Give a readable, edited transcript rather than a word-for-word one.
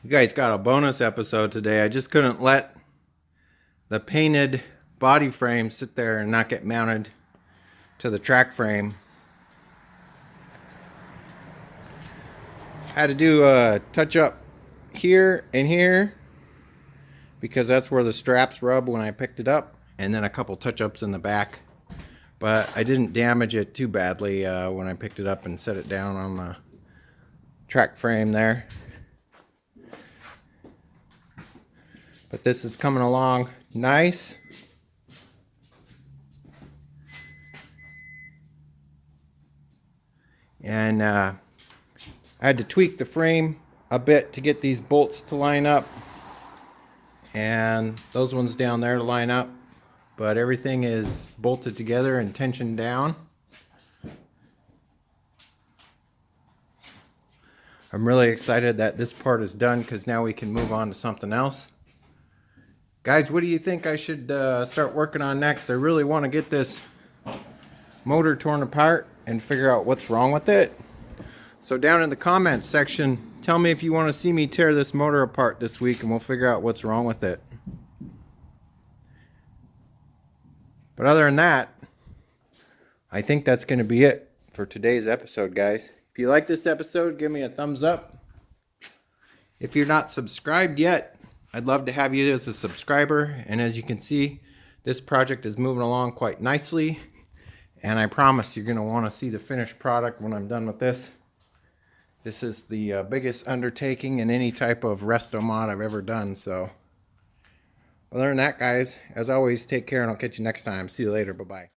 You guys got a bonus episode today. I just couldn't let the painted body frame sit there and not get mounted to the track frame. I had to do a touch up here and here because that's where the straps rub when I picked it up, and then a couple touch ups in the back. But I didn't damage it too badly when I picked it up and set it down on the track frame there. But this is coming along nice. And I had to tweak the frame a bit to get these bolts to line up. And those ones down there to line up. But everything is bolted together and tensioned down. I'm really excited that this part is done because now we can move on to something else. Guys, what do you think I should start working on next? I really want to get this motor torn apart and figure out what's wrong with it. So down in the comments section, tell me if you want to see me tear this motor apart this week and we'll figure out what's wrong with it. But other than that, I think that's going to be it for today's episode, guys. If you like this episode, give me a thumbs up. If you're not subscribed yet, I'd love to have you as a subscriber. And as you can see, this project is moving along quite nicely. And I promise you're going to want to see the finished product when I'm done with this. This is the biggest undertaking in any type of RESTOMOD I've ever done. So other than that, guys, as always, take care and I'll catch you next time. See you later. Bye-bye.